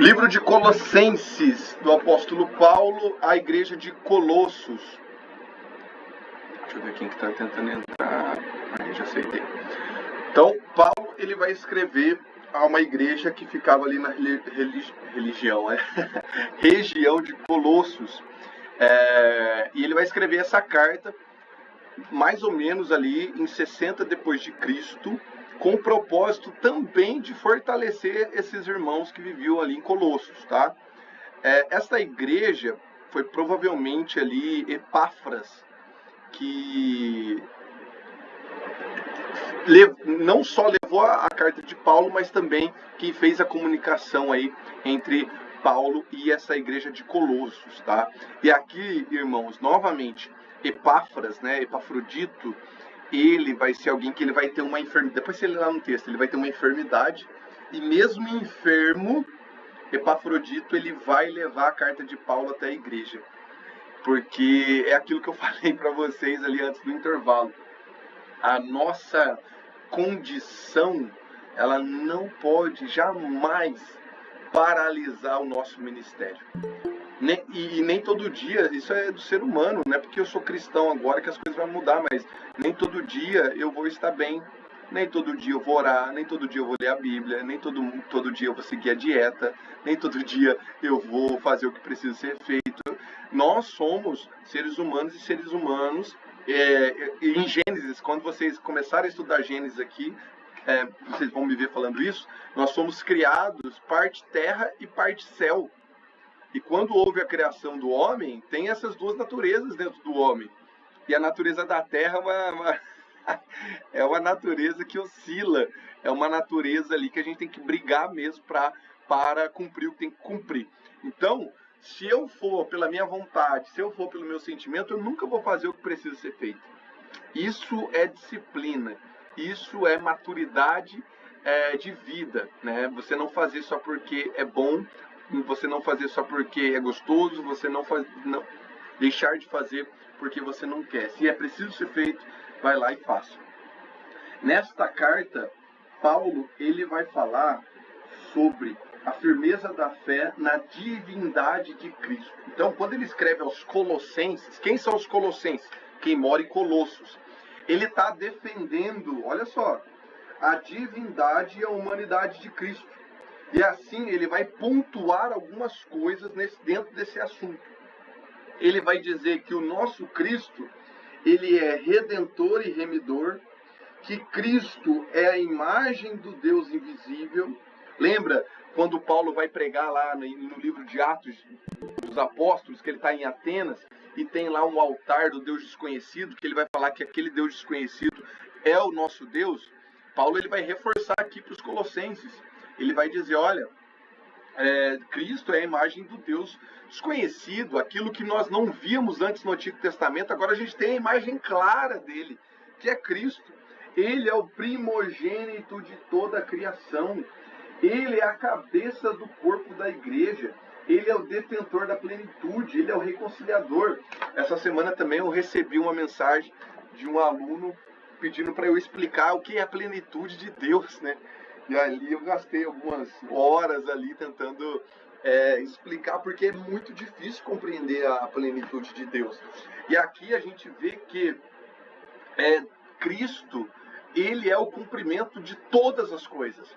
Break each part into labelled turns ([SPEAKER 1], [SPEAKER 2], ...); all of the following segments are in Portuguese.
[SPEAKER 1] Livro de Colossenses, do apóstolo Paulo, à igreja de Colossos. Deixa eu ver quem que está tentando entrar. Já aceitei. Então, Paulo ele vai escrever a uma igreja que ficava ali na região de Colossos. E ele vai escrever essa carta mais ou menos ali em 60 depois de Cristo, com o propósito também de fortalecer esses irmãos que viviam ali em Colossos, tá? Essa igreja foi provavelmente ali Epáfras, que não só levou a carta de Paulo, mas também quem fez a comunicação aí entre Paulo e essa igreja de Colossos, tá? E aqui, irmãos, novamente, Epáfras, né, Epafrodito, ele vai ser alguém que ele vai ter uma enfermidade. Depois você lê lá no texto, ele vai ter uma enfermidade, e mesmo enfermo, Epafrodito ele vai levar a carta de Paulo até a igreja. Porque é aquilo que eu falei para vocês ali antes do intervalo. A nossa condição, ela não pode jamais paralisar o nosso ministério. E nem todo dia, isso é do ser humano, não é porque eu sou cristão agora que as coisas vão mudar, mas nem todo dia eu vou estar bem, nem todo dia eu vou orar, nem todo dia eu vou ler a Bíblia, nem todo dia eu vou seguir a dieta, nem todo dia eu vou fazer o que precisa ser feito. Nós somos seres humanos e seres humanos, em Gênesis, quando vocês começarem a estudar Gênesis aqui, vocês vão me ver falando isso, nós somos criados parte terra e parte céu. E quando houve a criação do homem, tem essas duas naturezas dentro do homem. E a natureza da terra é uma natureza que oscila. É uma natureza ali que a gente tem que brigar mesmo para cumprir o que tem que cumprir. Então, se eu for pela minha vontade, se eu for pelo meu sentimento, eu nunca vou fazer o que precisa ser feito. Isso é disciplina. Isso é maturidade de vida, né? Você não fazer só porque é bom, você não fazer só porque é gostoso, você não deixar de fazer porque você não quer. Se é preciso ser feito, vai lá e faça. Nesta carta, Paulo ele vai falar sobre a firmeza da fé na divindade de Cristo. Então, quando ele escreve aos Colossenses, quem são os Colossenses? Quem mora em Colossos. Ele está defendendo, olha só, a divindade e a humanidade de Cristo. E assim ele vai pontuar algumas coisas dentro desse assunto. Ele vai dizer que o nosso Cristo, ele é redentor e remidor, que Cristo é a imagem do Deus invisível. Lembra quando Paulo vai pregar lá no livro de Atos dos Apóstolos, que ele está em Atenas, e tem lá um altar do Deus desconhecido, que ele vai falar que aquele Deus desconhecido é o nosso Deus? Paulo ele vai reforçar aqui para os Colossenses. Ele vai dizer, olha, Cristo é a imagem do Deus desconhecido, aquilo que nós não víamos antes no Antigo Testamento, agora a gente tem a imagem clara dele, que é Cristo. Ele é o primogênito de toda a criação. Ele é a cabeça do corpo da igreja. Ele é o detentor da plenitude. Ele é o reconciliador. Essa semana também eu recebi uma mensagem de um aluno pedindo para eu explicar o que é a plenitude de Deus, né? E ali eu gastei algumas horas ali tentando explicar, porque é muito difícil compreender a plenitude de Deus. E aqui a gente vê que Cristo, ele é o cumprimento de todas as coisas.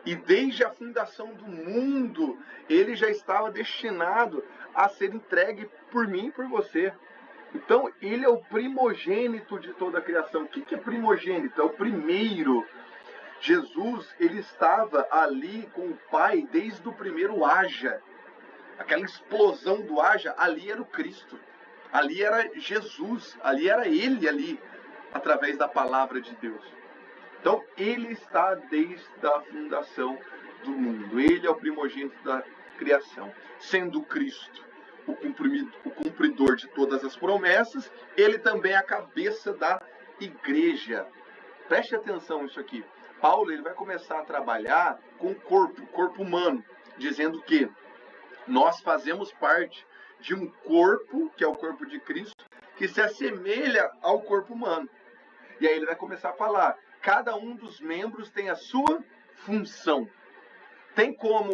[SPEAKER 1] E desde a fundação do mundo, ele já estava destinado a ser entregue por mim e por você. Então, ele é o primogênito de toda a criação. O que é primogênito? É o primeiro. Jesus, ele estava ali com o Pai desde o primeiro haja. Aquela explosão do haja, ali era o Cristo. Ali era Jesus, ali era ele ali, através da palavra de Deus. Então, ele está desde a fundação do mundo. Ele é o primogênito da criação. Sendo Cristo o cumpridor de todas as promessas, ele também é a cabeça da igreja. Preste atenção nisso aqui. Paulo ele vai começar a trabalhar com o corpo humano, dizendo que nós fazemos parte de um corpo, que é o corpo de Cristo, que se assemelha ao corpo humano. E aí ele vai começar a falar, cada um dos membros tem a sua função. Tem como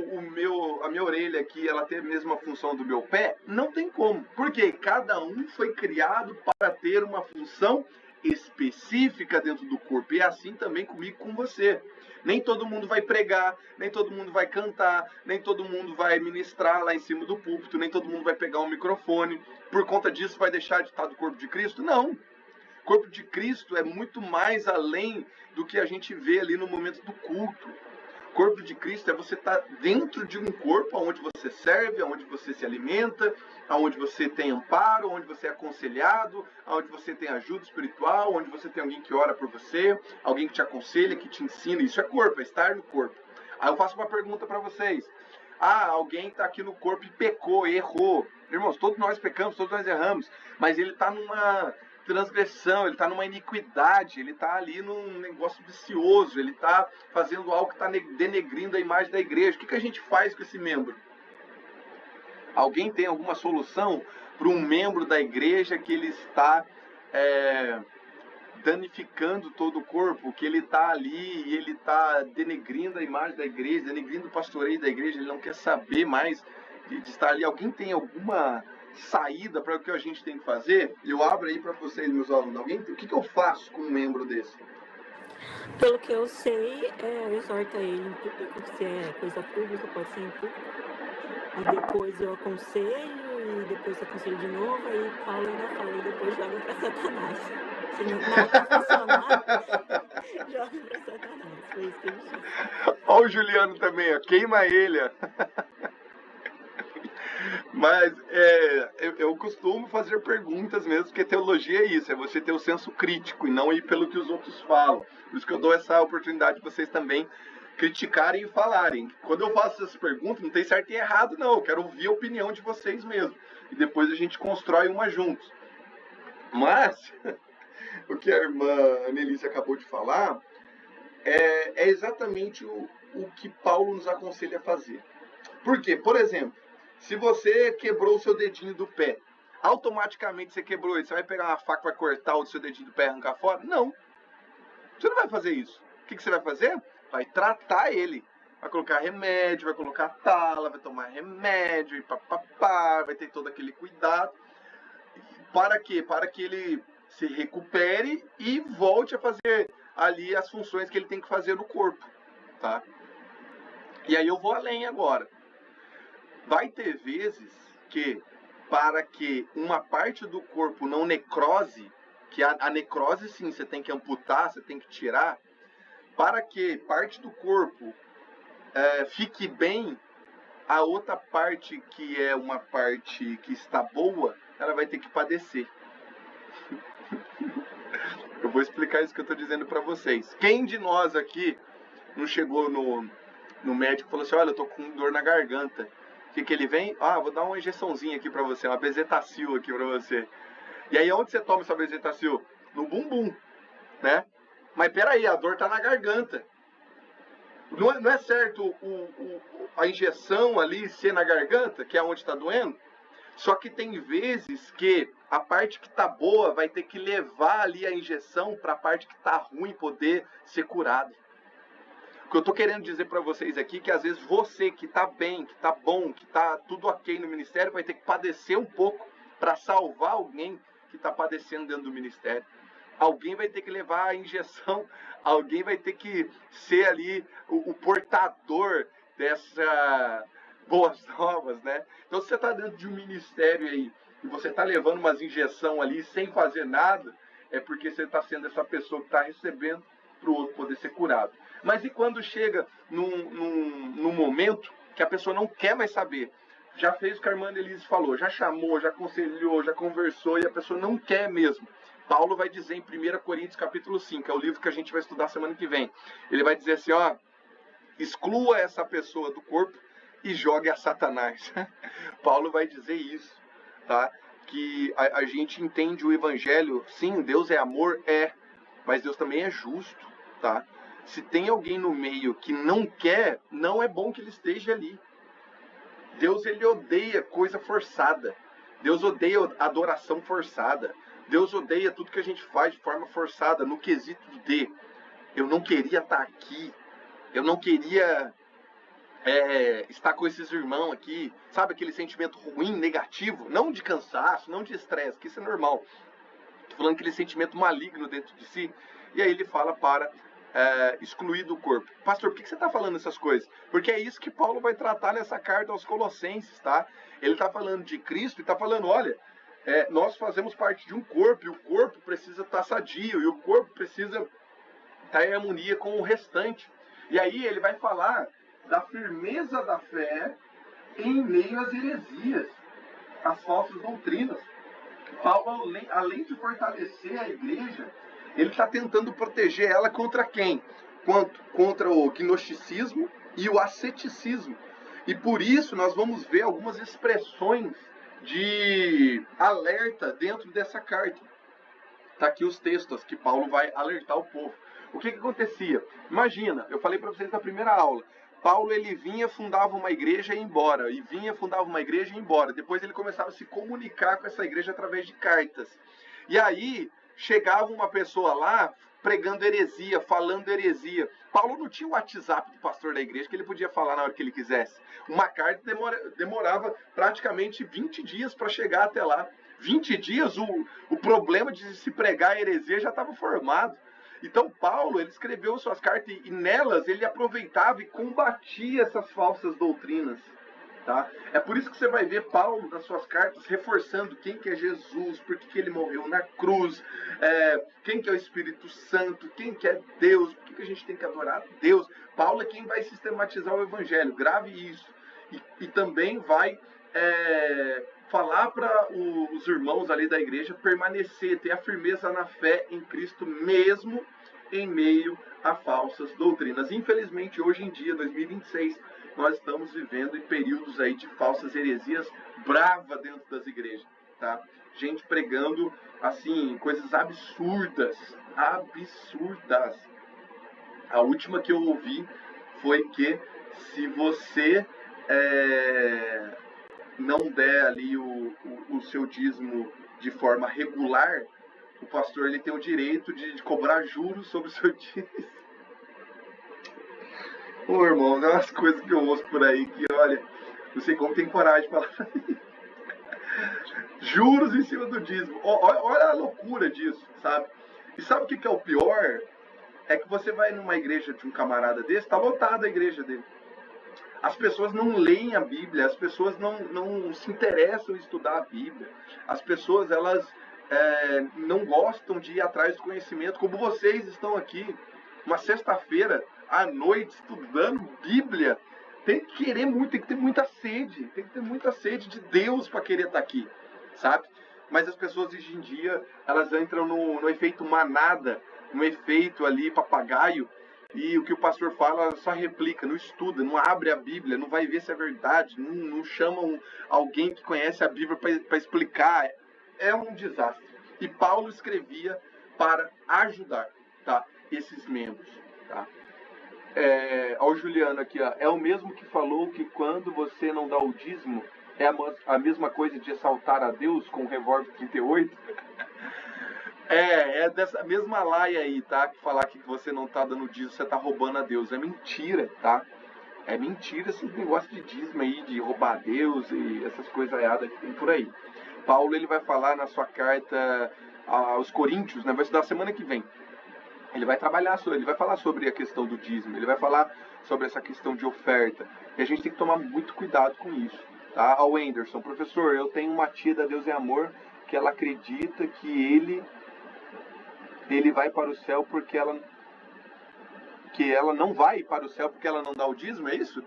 [SPEAKER 1] a minha orelha aqui, ela ter a mesma função do meu pé? Não tem como. Porque cada um foi criado para ter uma função específica dentro do corpo. E é assim também comigo, com você. Nem todo mundo vai pregar, nem todo mundo vai cantar, nem todo mundo vai ministrar lá em cima do púlpito, nem todo mundo vai pegar um microfone. Por conta disso vai deixar de estar do corpo de Cristo? Não. O corpo de Cristo é muito mais além do que a gente vê ali no momento do culto. O corpo de Cristo é você estar dentro de um corpo onde você serve, onde você se alimenta, onde você tem amparo, onde você é aconselhado, onde você tem ajuda espiritual, onde você tem alguém que ora por você, alguém que te aconselha, que te ensina. Isso é corpo, é estar no corpo. Aí eu faço uma pergunta para vocês. Alguém está aqui no corpo e pecou, errou. Irmãos, todos nós pecamos, todos nós erramos, mas ele está numa transgressão, ele está numa iniquidade, ele está ali num negócio vicioso, ele está fazendo algo que está denegrindo a imagem da igreja. O que a gente faz com esse membro? Alguém tem alguma solução para um membro da igreja que ele está danificando todo o corpo, que ele está ali e ele está denegrindo a imagem da igreja, denegrindo o pastoreio da igreja, ele não quer saber mais de estar ali? Alguém tem alguma saída para o que a gente tem que fazer? Eu abro aí para vocês, meus alunos. O que eu faço com um membro desse?
[SPEAKER 2] Pelo que eu sei, exorta ele em público, se é coisa pública, pode ser em público. E depois eu aconselho, e depois eu aconselho de novo, aí Paulo ainda fala, e depois joga para Satanás. Se nada funcionar, joga para Satanás. Foi isso que ele disse.
[SPEAKER 1] Olha o Juliano também, ó, queima ele. Mas eu costumo fazer perguntas mesmo, porque teologia é isso, é você ter o senso crítico e não ir pelo que os outros falam. Por isso que eu dou essa oportunidade de vocês também criticarem e falarem. Quando eu faço essas perguntas, não tem certo e errado, não. Eu quero ouvir a opinião de vocês mesmo. E depois a gente constrói uma juntos. Mas, o que a irmã Anelise acabou de falar é exatamente o que Paulo nos aconselha a fazer. Por quê? Por exemplo, se você quebrou o seu dedinho do pé, automaticamente você quebrou ele, você vai pegar uma faca e vai cortar o seu dedinho do pé e arrancar fora? Não. Você não vai fazer isso. O que você vai fazer? Vai tratar ele. Vai colocar remédio, vai colocar tala, vai tomar remédio, e papapá, vai ter todo aquele cuidado. Para quê? Para que ele se recupere e volte a fazer ali as funções que ele tem que fazer no corpo. Tá? E aí eu vou além agora. Vai ter vezes que, para que uma parte do corpo não necrose, que a necrose sim, você tem que amputar, você tem que tirar, para que parte do corpo fique bem, a outra parte, que é uma parte que está boa, ela vai ter que padecer. Eu vou explicar isso que eu estou dizendo para vocês. Quem de nós aqui não chegou no médico e falou assim, olha, eu tô com dor na garganta? O que ele vem? Vou dar uma injeçãozinha aqui para você, uma bezetacil aqui para você. E aí, onde você toma essa bezetacil? No bumbum, né? Mas peraí, a dor tá na garganta. Não é certo a injeção ali ser na garganta, que é onde está doendo? Só que tem vezes que a parte que tá boa vai ter que levar ali a injeção para a parte que tá ruim poder ser curada. O que eu tô querendo dizer para vocês aqui é que às vezes você que tá bem, que tá bom, que tá tudo ok no ministério, vai ter que padecer um pouco para salvar alguém que tá padecendo dentro do ministério. Alguém vai ter que levar a injeção, alguém vai ter que ser ali o portador dessa boas novas, né? Então, se você está dentro de um ministério aí e você está levando umas injeções ali sem fazer nada, é porque você está sendo essa pessoa que está recebendo para o outro poder ser curado. Mas e quando chega num momento que a pessoa não quer mais saber? Já fez o que a irmã Elise falou, já chamou, já aconselhou, já conversou e a pessoa não quer mesmo. Paulo vai dizer em 1 Coríntios capítulo 5, é o livro que a gente vai estudar semana que vem. Ele vai dizer assim, exclua essa pessoa do corpo e jogue a Satanás. Paulo vai dizer isso, tá? Que a gente entende o evangelho, sim, Deus é amor, mas Deus também é justo, tá? Se tem alguém no meio que não quer, não é bom que ele esteja ali. Deus, ele odeia coisa forçada. Deus odeia adoração forçada. Deus odeia tudo que a gente faz de forma forçada, no quesito de eu não queria estar aqui, eu não queria estar com esses irmãos aqui, sabe, aquele sentimento ruim, negativo, não de cansaço, não de estresse, que isso é normal. Tô falando aquele sentimento maligno dentro de si. E aí ele fala para excluir do corpo. Pastor, por que você está falando essas coisas? Porque é isso que Paulo vai tratar nessa carta aos Colossenses, tá? Ele está falando de Cristo e está falando, olha, nós fazemos parte de um corpo, e o corpo precisa estar sadio, e o corpo precisa estar em harmonia com o restante. E aí ele vai falar da firmeza da fé em meio às heresias, às falsas doutrinas. Paulo, além de fortalecer a igreja, ele está tentando proteger ela contra quem? Contra o gnosticismo e o asceticismo. E por isso nós vamos ver algumas expressões de alerta dentro dessa carta. Está aqui os textos que Paulo vai alertar o povo. O que acontecia? Imagina, eu falei para vocês na primeira aula, Paulo ele vinha, fundava uma igreja e ia embora, e vinha, fundava uma igreja e ia embora. Depois ele começava a se comunicar com essa igreja através de cartas. E aí chegava uma pessoa lá pregando heresia, falando heresia. Paulo não tinha o WhatsApp do pastor da igreja que ele podia falar na hora que ele quisesse. Uma carta demorava praticamente 20 dias para chegar até lá. 20 dias, o problema de se pregar heresia já estava formado. Então Paulo, ele escreveu suas cartas e nelas ele aproveitava e combatia essas falsas doutrinas. Tá? É por isso que você vai ver Paulo nas suas cartas reforçando quem que é Jesus, por que ele morreu na cruz, quem que é o Espírito Santo, quem que é Deus, por que a gente tem que adorar Deus. Paulo é quem vai sistematizar o Evangelho, grave isso. E também vai falar para os irmãos ali da igreja permanecer, ter a firmeza na fé em Cristo mesmo em meio a falsas doutrinas. Infelizmente, hoje em dia, 2026, nós estamos vivendo em períodos aí de falsas heresias brava dentro das igrejas, tá? Gente pregando, assim, coisas absurdas. A última que eu ouvi foi que se você não der ali o seu dízimo de forma regular, o pastor ele tem o direito de cobrar juros sobre o seu dízimo. Ô irmão, é umas coisas que eu ouço por aí que, olha, não sei como tem coragem de falar. Juros em cima do dízimo. Olha a loucura disso, sabe? E sabe o que é o pior? É que você vai numa igreja de um camarada desse, tá lotada a igreja dele. As pessoas não leem a Bíblia, as pessoas não se interessam em estudar a Bíblia. As pessoas, elas não gostam de ir atrás do conhecimento, como vocês estão aqui, uma sexta-feira à noite, estudando Bíblia. Tem que querer muito, tem que ter muita sede de Deus para querer estar aqui, sabe? Mas as pessoas hoje em dia, elas entram no efeito manada, no efeito ali papagaio, e o que o pastor fala só replica, não estuda, não abre a Bíblia, não vai ver se é verdade, não chamam alguém que conhece a Bíblia para explicar. É um desastre. E Paulo escrevia para ajudar, tá, esses membros. Tá? Ó, o Juliano aqui, ó, é o mesmo que falou que quando você não dá o dízimo, é a mesma coisa de exaltar a Deus com o revólver 38? É dessa mesma laia aí, tá? Que falar que você não tá dando dízimo, você tá roubando a Deus. É mentira, tá? É mentira esse negócio de dízimo aí, de roubar a Deus e essas coisas erradas que tem por aí. Paulo, ele vai falar na sua carta aos Coríntios, né? Vai estudar semana que vem. Ele vai falar sobre a questão do dízimo, ele vai falar sobre essa questão de oferta. E a gente tem que tomar muito cuidado com isso, tá? Ao Anderson, professor, eu tenho uma tia da Deus é Amor que ela acredita que ele vai para o céu porque ela não vai para o céu porque ela não dá o dízimo, é isso?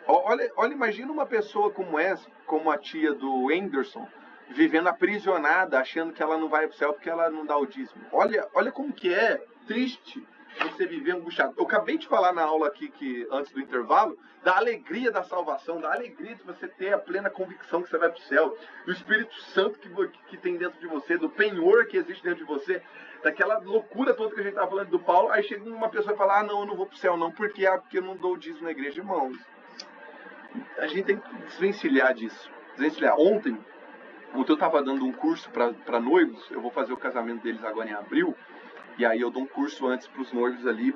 [SPEAKER 1] Olha, imagina uma pessoa como a tia do Anderson, vivendo aprisionada, achando que ela não vai para o céu porque ela não dá o dízimo. Olha como que é triste você viver angustiado. Eu acabei de falar na aula aqui, antes do intervalo, da alegria da salvação, da alegria de você ter a plena convicção que você vai para o céu, do Espírito Santo que tem dentro de você, do penhor que existe dentro de você, daquela loucura toda que a gente estava falando do Paulo. Aí chega uma pessoa e fala, não, eu não vou para o céu não, porque eu não dou o dízimo na igreja. Irmãos, a gente tem que desvencilhar disso. Ontem eu estava dando um curso para noivos, eu vou fazer o casamento deles agora em abril, e aí eu dou um curso antes para os noivos ali,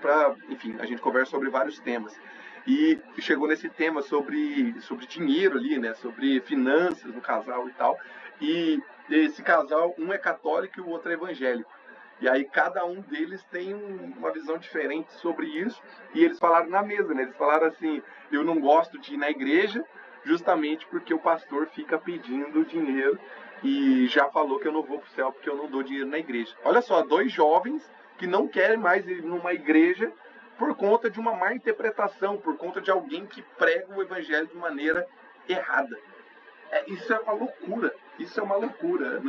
[SPEAKER 1] enfim, a gente conversa sobre vários temas. e chegou nesse tema sobre dinheiro ali, né? Sobre finanças no casal e tal. E esse casal, um é católico e o outro é evangélico. E aí cada um deles tem uma visão diferente sobre isso. E eles falaram na mesa, né? Eles falaram assim, eu não gosto de ir na igreja justamente porque o pastor fica pedindo dinheiro e já falou que eu não vou pro céu porque eu não dou dinheiro na igreja. Olha só, dois jovens que não querem mais ir numa igreja por conta de uma má interpretação, por conta de alguém que prega o evangelho de maneira errada. Isso é uma loucura. Isso é uma loucura.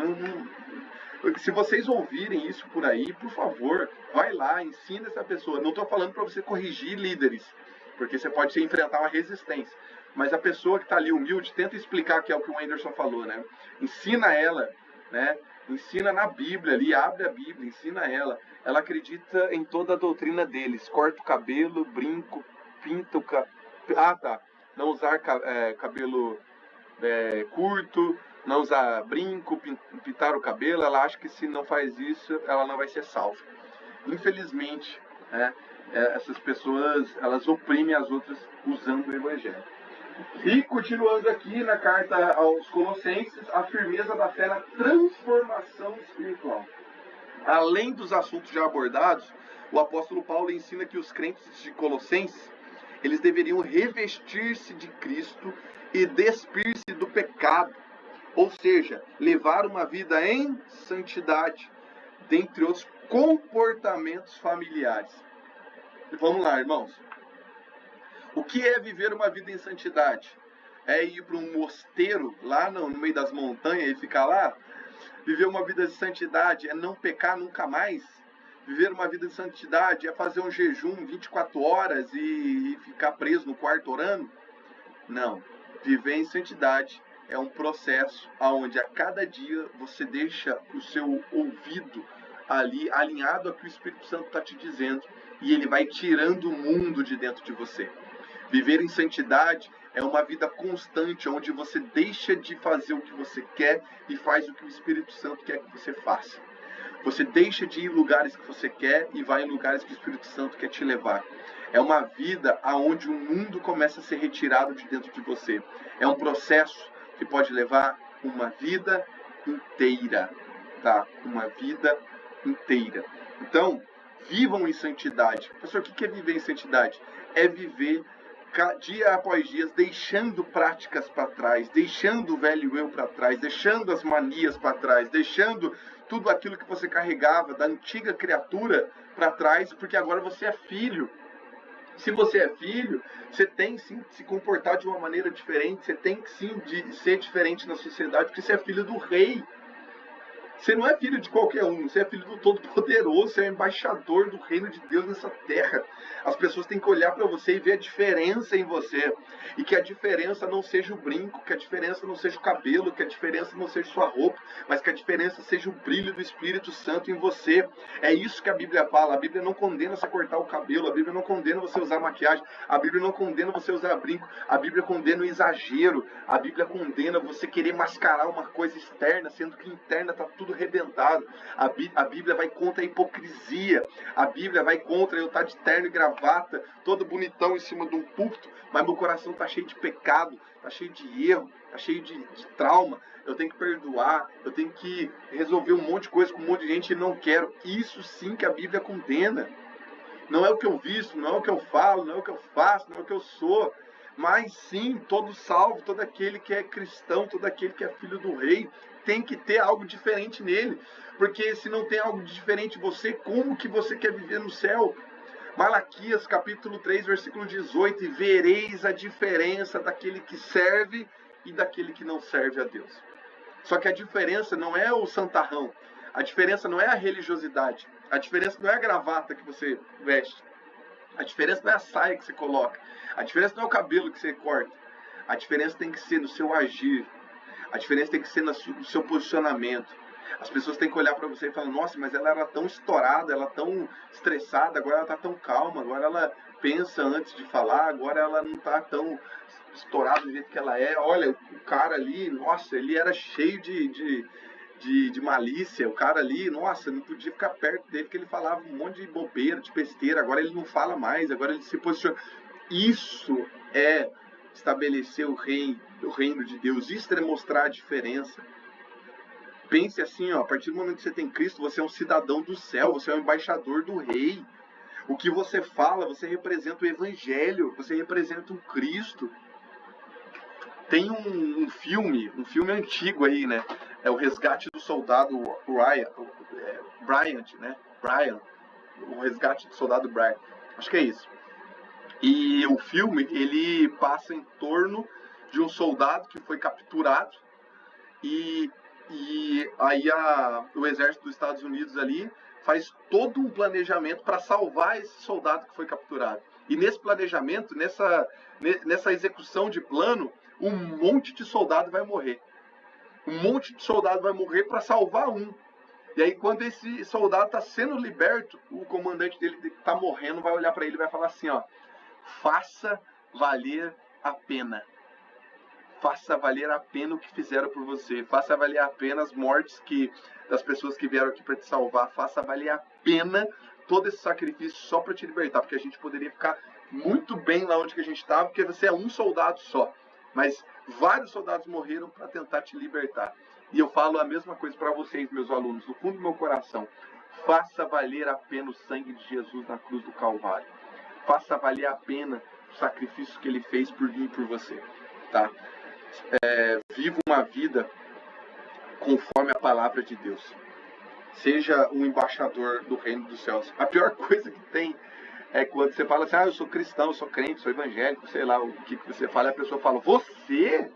[SPEAKER 1] Se vocês ouvirem isso por aí, por favor, vai lá, ensina essa pessoa. Não estou falando para você corrigir líderes, porque você pode enfrentar uma resistência. Mas a pessoa que está ali humilde, tenta explicar que é o que o Anderson falou, né? Ensina ela, né? Ensina na Bíblia ali, abre a Bíblia, ensina ela. Ela acredita em toda a doutrina deles. Corta o cabelo, brinco, pinta o cabelo. Ah, tá. Não usar cabelo curto, não usar brinco, pintar o cabelo. Ela acha que se não faz isso, ela não vai ser salva. Infelizmente, né, essas pessoas, elas oprimem as outras usando o evangelho. E continuando aqui na carta aos Colossenses, a firmeza da fé na transformação espiritual. Além dos assuntos já abordados, o apóstolo Paulo ensina que os crentes de Colossenses, eles deveriam revestir-se de Cristo e despir-se do pecado, ou seja, levar uma vida em santidade, dentre outros comportamentos familiares. Vamos lá, irmãos. O que é viver uma vida em santidade? É ir para um mosteiro lá no meio das montanhas e ficar lá? Viver uma vida de santidade é não pecar nunca mais? Viver uma vida de santidade é fazer um jejum 24 horas e ficar preso no quarto orando? Não. Viver em santidade é um processo onde a cada dia você deixa o seu ouvido ali alinhado ao que o Espírito Santo está te dizendo e ele vai tirando o mundo de dentro de você. Viver em santidade é uma vida constante, onde você deixa de fazer o que você quer e faz o que o Espírito Santo quer que você faça. Você deixa de ir em lugares que você quer e vai em lugares que o Espírito Santo quer te levar. É uma vida onde o mundo começa a ser retirado de dentro de você. É um processo que pode levar uma vida inteira, tá? Uma vida inteira. Então, vivam em santidade. Professor, o que é viver em santidade? É viver dia após dia, deixando práticas para trás, deixando o velho eu para trás, deixando as manias para trás, deixando tudo aquilo que você carregava da antiga criatura para trás, porque agora você é filho. Se você é filho, você tem sim que se comportar de uma maneira diferente, você tem que sim ser diferente na sociedade, porque você é filho do rei. Você não é filho de qualquer um, você é filho do Todo-Poderoso, você é embaixador do reino de Deus nessa terra. As pessoas têm que olhar para você e ver a diferença em você. E que a diferença não seja o brinco, que a diferença não seja o cabelo, que a diferença não seja sua roupa, mas que a diferença seja o brilho do Espírito Santo em você. É isso que a Bíblia fala. A Bíblia não condena você cortar o cabelo, a Bíblia não condena você usar maquiagem, a Bíblia não condena você usar brinco, a Bíblia condena o exagero, a Bíblia condena você querer mascarar uma coisa externa, sendo que interna está tudo arrebentado. A Bíblia vai contra a hipocrisia. A Bíblia vai contra eu estar de terno e gravata, todo bonitão em cima de um púlpito, mas meu coração está cheio de pecado, está cheio de erro, está cheio de trauma. Eu tenho que perdoar, eu tenho que resolver um monte de coisa com um monte de gente e não quero. Isso sim que a Bíblia condena. Não é o que eu visto, não é o que eu falo, não é o que eu faço, não é o que eu sou. Mas sim, todo salvo, todo aquele que é cristão, todo aquele que é filho do rei, tem que ter algo diferente nele. Porque se não tem algo diferente em você, como que você quer viver no céu? Malaquias capítulo 3, versículo 18, e vereis a diferença daquele que serve e daquele que não serve a Deus. Só que a diferença não é o santarrão, a diferença não é a religiosidade, a diferença não é a gravata que você veste, a diferença não é a saia que você coloca, a diferença não é o cabelo que você corta, a diferença tem que ser no seu agir, a diferença tem que ser no seu posicionamento. As pessoas têm que olhar para você e falar, nossa, mas ela era tão estourada, ela tão estressada, agora ela está tão calma, agora ela pensa antes de falar, agora ela não está tão estourada do jeito que ela é. Olha, o cara ali, nossa, ele era cheio de malícia, o cara ali, nossa, não podia ficar perto dele porque ele falava um monte de bobeira, de besteira, agora ele não fala mais, agora ele se posiciona. Isso é estabelecer o reino de Deus. Isso é mostrar a diferença. Pense assim, ó, a partir do momento que você tem Cristo, você é um cidadão do céu, você é um embaixador do rei. O que você fala, você representa o evangelho, você representa o Cristo. Tem um filme antigo aí, né? É o Resgate do Soldado Bryant, né? O Resgate do Soldado Brian. Acho que é isso. E o filme, ele passa em torno de um soldado que foi capturado e aí o exército dos Estados Unidos ali faz todo um planejamento para salvar esse soldado que foi capturado. E nesse planejamento, nessa execução de plano, um monte de soldado vai morrer. Um monte de soldado vai morrer para salvar um. E aí, quando esse soldado está sendo liberto, o comandante dele que está morrendo vai olhar para ele e vai falar assim, ó, faça valer a pena. Faça valer a pena o que fizeram por você. Faça valer a pena as mortes das pessoas que vieram aqui para te salvar. Faça valer a pena todo esse sacrifício só para te libertar. Porque a gente poderia ficar muito bem lá onde que a gente estava, porque você é um soldado só. Mas vários soldados morreram para tentar te libertar. E eu falo a mesma coisa para vocês, meus alunos, do fundo do meu coração. Faça valer a pena o sangue de Jesus na cruz do Calvário. Faça valer a pena o sacrifício que ele fez por mim e por você. Tá? Viva uma vida conforme a palavra de Deus. Seja um embaixador do reino dos céus. A pior coisa que tem é quando você fala assim, eu sou cristão, eu sou crente, sou evangélico, sei lá o que você fala, e a pessoa fala, você?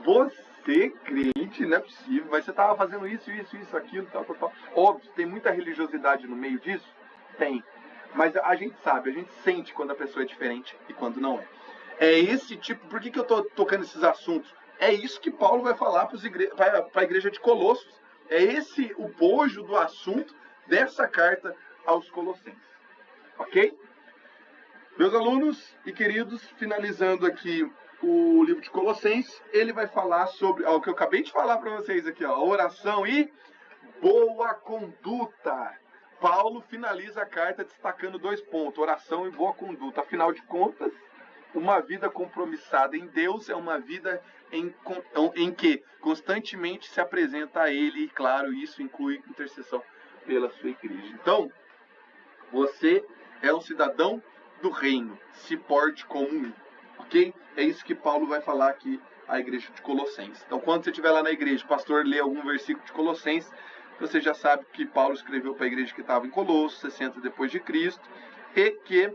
[SPEAKER 1] Você, crente, não é possível, mas você estava fazendo isso, aquilo, tal. Óbvio, tem muita religiosidade no meio disso? Tem. Mas a gente sabe, a gente sente quando a pessoa é diferente e quando não é. É esse tipo, por que eu estou tocando esses assuntos? É isso que Paulo vai falar para a igreja de Colossos. É esse o bojo do assunto dessa carta aos Colossenses. Ok? Meus alunos e queridos, finalizando aqui o livro de Colossenses, ele vai falar sobre o que eu acabei de falar para vocês aqui, ó, oração e boa conduta. Paulo finaliza a carta destacando 2 pontos, oração e boa conduta. Afinal de contas, uma vida compromissada em Deus é uma vida em que constantemente se apresenta a Ele, e claro, isso inclui intercessão pela sua igreja. Então, você é um cidadão do reino, se porte como um, ok? É isso que Paulo vai falar aqui à igreja de Colossenses. Então, quando você estiver lá na igreja, o pastor lê algum versículo de Colossenses, você já sabe que Paulo escreveu para a igreja que estava em Colossos, 60 depois de Cristo, e que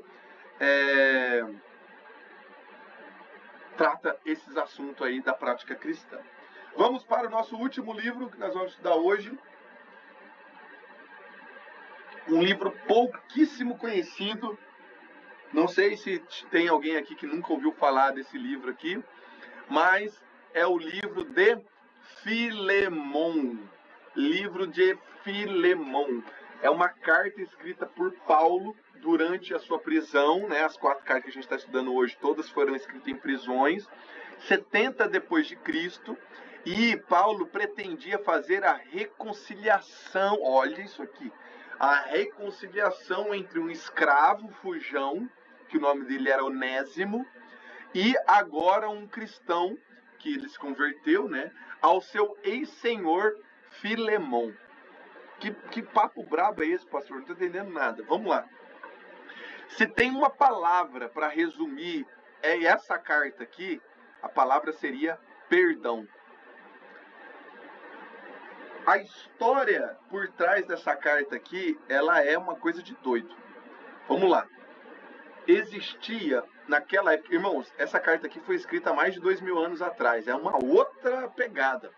[SPEAKER 1] trata esses assuntos aí da prática cristã. Vamos para o nosso último livro que nós vamos estudar hoje. Um livro pouquíssimo conhecido. Não sei se tem alguém aqui que nunca ouviu falar desse livro aqui, mas é o livro de Filemon. Livro de Filemon. É uma carta escrita por Paulo durante a sua prisão, né? As 4 cartas que a gente está estudando hoje, todas foram escritas em prisões, 70 depois de Cristo, e Paulo pretendia fazer a reconciliação, olha isso aqui, a reconciliação entre um escravo fujão, que o nome dele era Onésimo, e agora um cristão, que ele se converteu, né, ao seu ex-senhor Filemon. Que papo brabo é esse, pastor? Não estou entendendo nada. Vamos lá. Se tem uma palavra para resumir essa carta aqui, a palavra seria perdão. A história por trás dessa carta aqui, ela é uma coisa de doido. Vamos lá. Existia naquela época, irmãos, essa carta aqui foi escrita há mais de 2000 anos atrás, é uma outra pegada,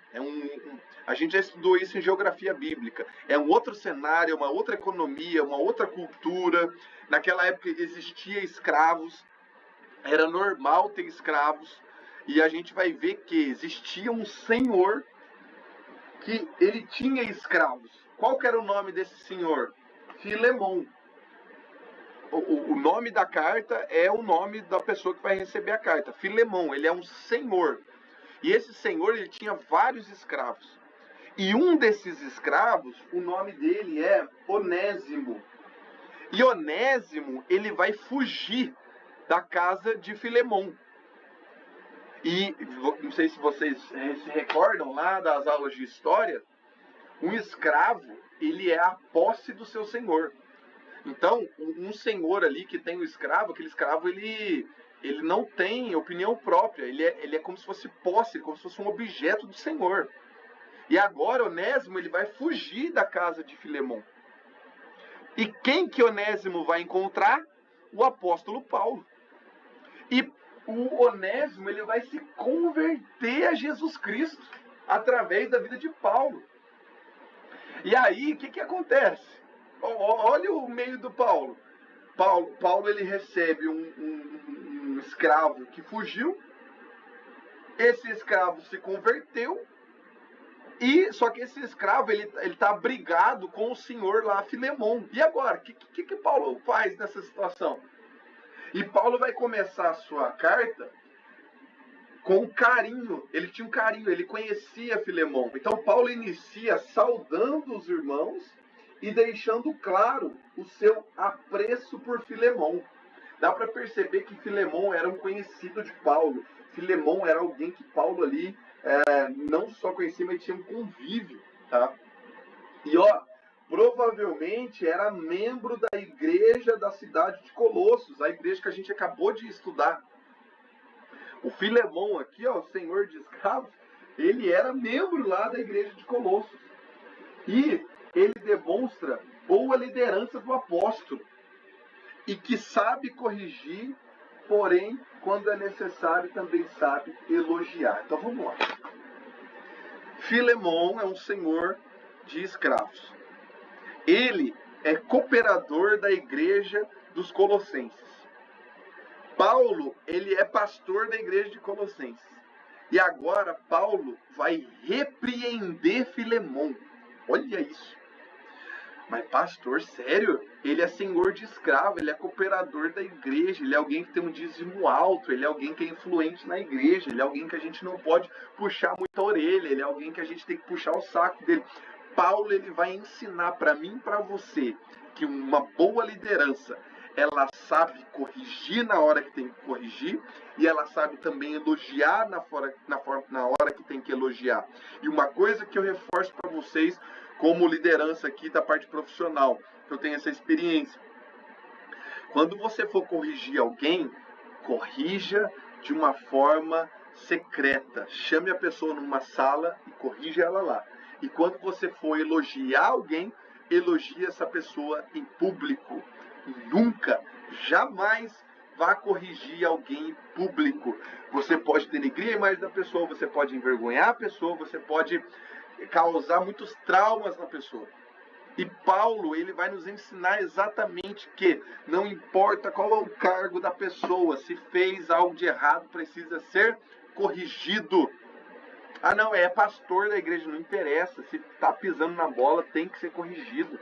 [SPEAKER 1] a gente já estudou isso em geografia bíblica, é um outro cenário, é uma outra economia, uma outra cultura. Naquela época existia escravos, era normal ter escravos, e a gente vai ver que existia um senhor que ele tinha escravos. Qual que era o nome desse senhor? Filemon. O nome da carta é o nome da pessoa que vai receber a carta. Filemon, ele é um senhor. E esse senhor, ele tinha vários escravos. E um desses escravos, o nome dele é Onésimo. E Onésimo, ele vai fugir da casa de Filemon. E não sei se vocês se recordam lá das aulas de história, um escravo, ele é a posse do seu senhor. Então, um senhor ali que tem o escravo, aquele escravo, ele não tem opinião própria, ele é como se fosse posse, como se fosse um objeto do senhor. E agora Onésimo, ele vai fugir da casa de Filemon. E quem que Onésimo vai encontrar? O apóstolo Paulo. E o Onésimo, ele vai se converter a Jesus Cristo através da vida de Paulo. E aí, o que acontece? Olha o meio do Paulo. Paulo ele recebe um escravo que fugiu. Esse escravo se converteu. Só que esse escravo, ele está brigado com o senhor lá, Filemon. E agora? O que Paulo faz nessa situação? E Paulo vai começar a sua carta com carinho. Ele tinha um carinho, ele conhecia Filemon. Então Paulo inicia saudando os irmãos e deixando claro o seu apreço por Filemon. Dá para perceber que Filemon era um conhecido de Paulo. Filemon era alguém que Paulo ali não só conhecia, mas tinha um convívio, tá? E provavelmente era membro da igreja da cidade de Colossos, a igreja que a gente acabou de estudar. O Filemon aqui, o senhor de escravos, ele era membro lá da igreja de Colossos. E ele demonstra boa liderança do apóstolo. E que sabe corrigir, porém, quando é necessário, também sabe elogiar. Então vamos lá. Filemon é um senhor de escravos. Ele é cooperador da igreja dos Colossenses. Paulo, ele é pastor da igreja de Colossenses. E agora Paulo vai repreender Filemon. Olha isso. Mas pastor, sério? Ele é senhor de escravo, ele é cooperador da igreja, ele é alguém que tem um dízimo alto, ele é alguém que é influente na igreja, ele é alguém que a gente não pode puxar muito a orelha, ele é alguém que a gente tem que puxar o saco dele. Paulo, ele vai ensinar para mim e para você que uma boa liderança, ela sabe corrigir na hora que tem que corrigir e ela sabe também elogiar na hora que tem que elogiar. E uma coisa que eu reforço para vocês, como liderança aqui da parte profissional, que eu tenho essa experiência. Quando você for corrigir alguém, corrija de uma forma secreta. Chame a pessoa numa sala e corrija ela lá. E quando você for elogiar alguém, elogie essa pessoa em público. Nunca, jamais vá corrigir alguém em público. Você pode denegrir a imagem da pessoa, você pode envergonhar a pessoa, você pode causar muitos traumas na pessoa. E Paulo, ele vai nos ensinar exatamente que não importa qual é o cargo da pessoa, se fez algo de errado, precisa ser corrigido. Ah, não, é pastor da igreja, não interessa, se está pisando na bola, tem que ser corrigido.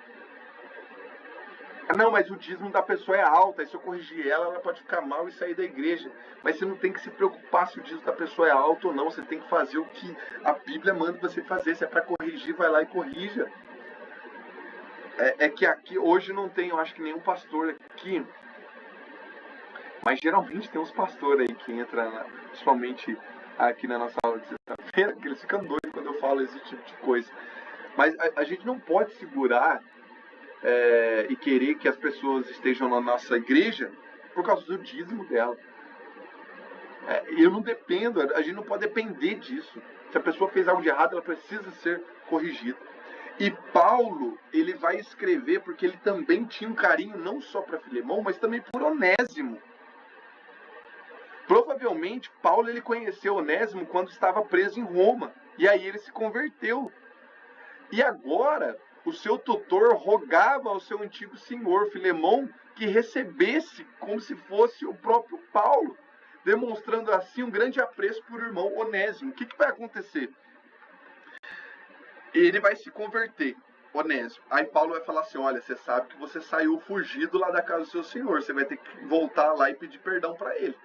[SPEAKER 1] Ah, não, mas o dízimo da pessoa é alto, aí se eu corrigir ela, ela pode ficar mal e sair da igreja. Mas você não tem que se preocupar se o dízimo da pessoa é alto ou não, você tem que fazer o que a Bíblia manda você fazer. Se é para corrigir, vai lá e corrija. É que aqui, hoje não tem, eu acho que nenhum pastor aqui, mas geralmente tem uns pastores aí que entram, principalmente aqui na nossa aula de sexta-feira, que eles ficam doidos quando eu falo esse tipo de coisa. Mas a gente não pode segurar e querer que as pessoas estejam na nossa igreja por causa do dízimo dela. Eu não dependo, a gente não pode depender disso. Se a pessoa fez algo de errado, ela precisa ser corrigida. E Paulo, ele vai escrever porque ele também tinha um carinho não só para Filemon, mas também por Onésimo. Provavelmente, Paulo ele conheceu Onésimo quando estava preso em Roma. E aí ele se converteu. E agora, o seu tutor rogava ao seu antigo senhor, Filemon, que recebesse como se fosse o próprio Paulo, demonstrando assim um grande apreço por irmão Onésimo. O que vai acontecer? Ele vai se converter, Onésimo. Aí Paulo vai falar assim, olha, você sabe que você saiu fugido lá da casa do seu senhor, você vai ter que voltar lá e pedir perdão para ele.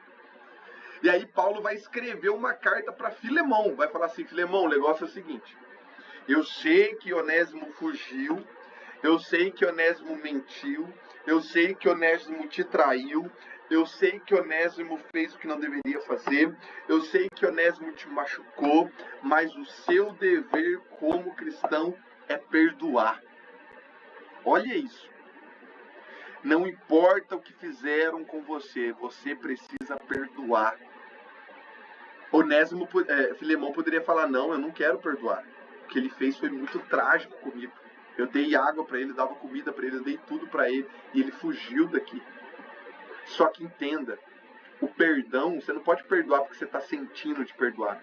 [SPEAKER 1] E aí Paulo vai escrever uma carta para Filemon, vai falar assim, Filemon, o negócio é o seguinte, eu sei que Onésimo fugiu, eu sei que Onésimo mentiu, Eu sei que Onésimo te traiu. Eu sei que Onésimo fez o que não deveria fazer. Eu sei que Onésimo te machucou. Mas o seu dever como cristão é perdoar. Olha isso. Não importa o que fizeram com você, você precisa perdoar. Filemão poderia falar, não, eu não quero perdoar. O que ele fez foi muito trágico comigo. Eu dei água para ele, dava comida para ele, eu dei tudo para ele e ele fugiu daqui. Só que entenda, o perdão, você não pode perdoar porque você está sentindo de perdoar.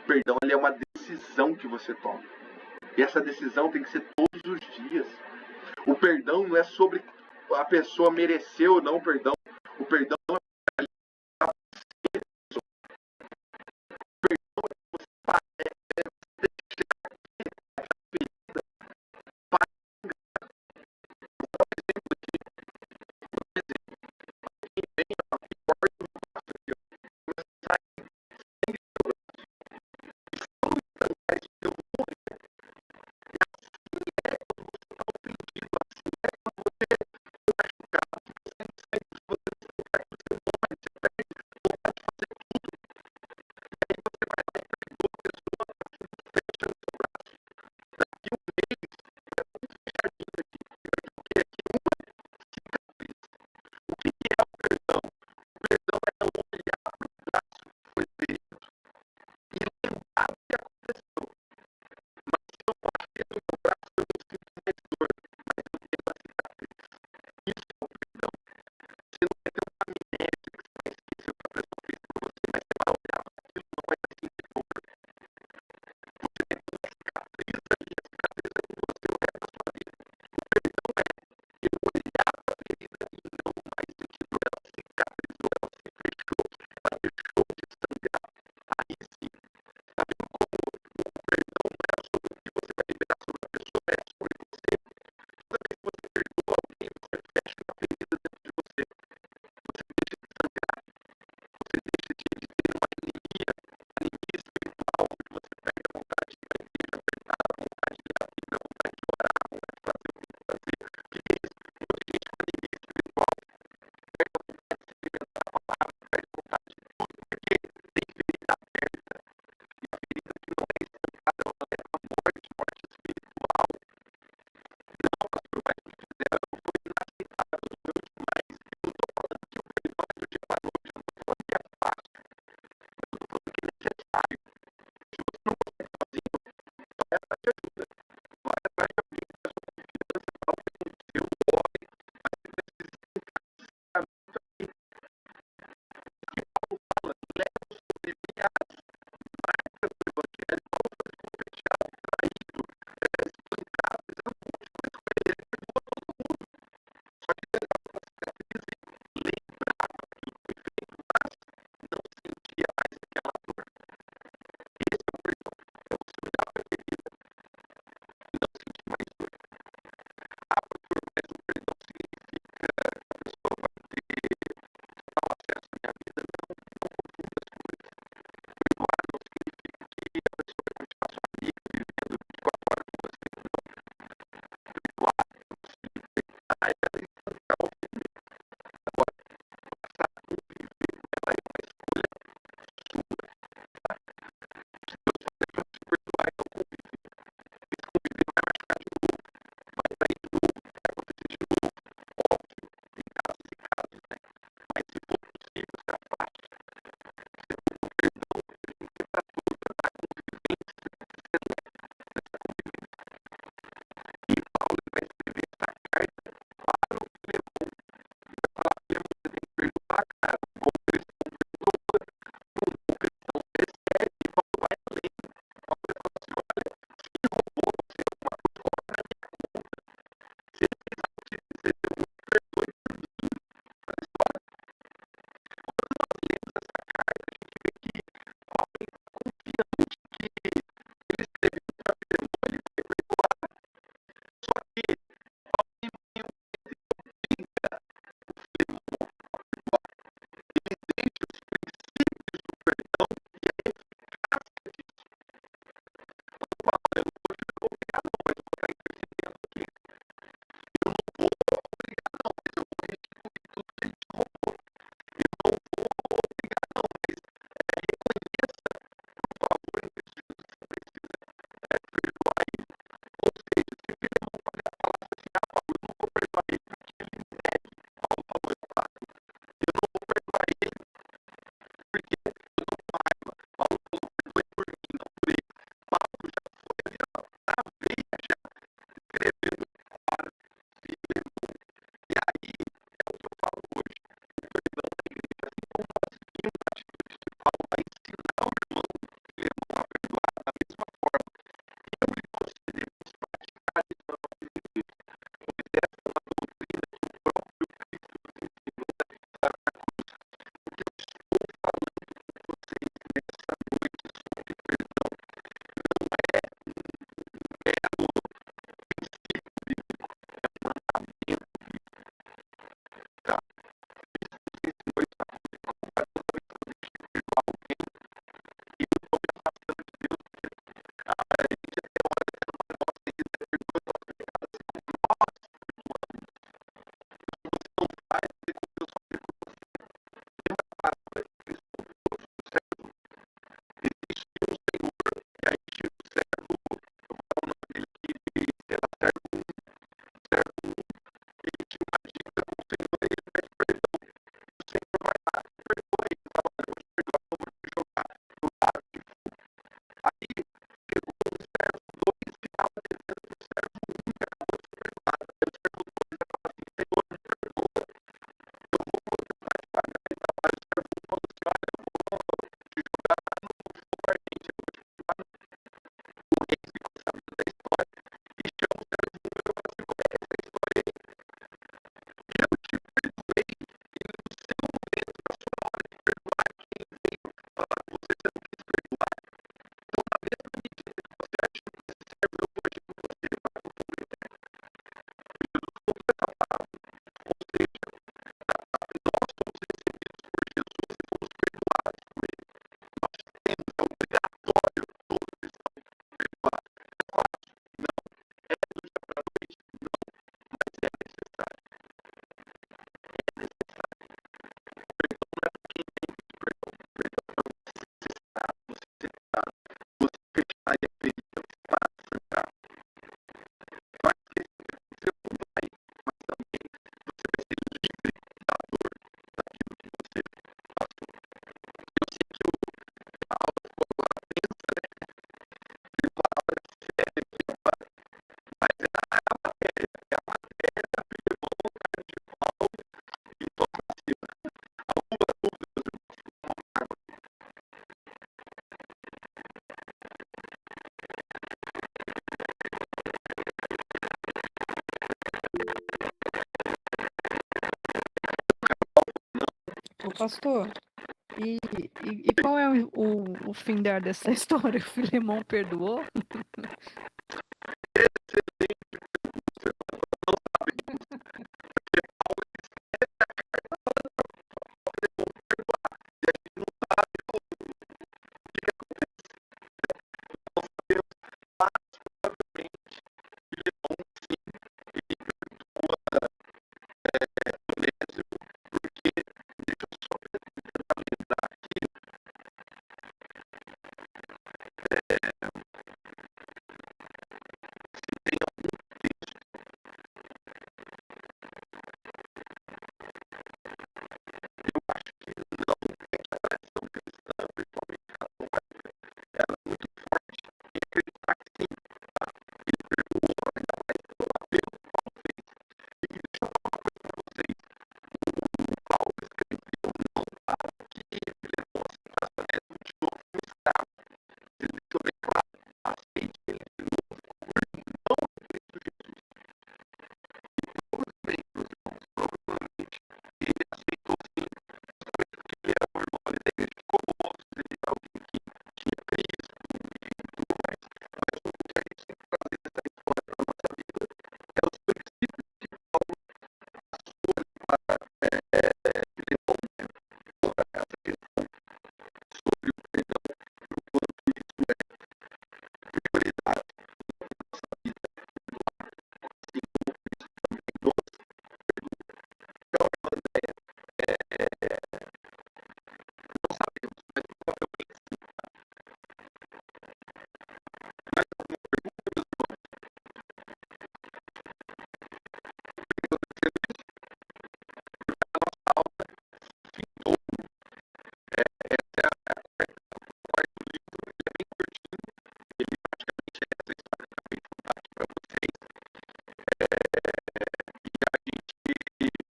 [SPEAKER 1] O perdão ele é uma decisão que você toma. E essa decisão tem que ser todos os dias. O perdão não é sobre a pessoa merecer ou não o perdão. O perdão é
[SPEAKER 3] Ô, pastor, e qual é o fim dessa história? O Filemão perdoou?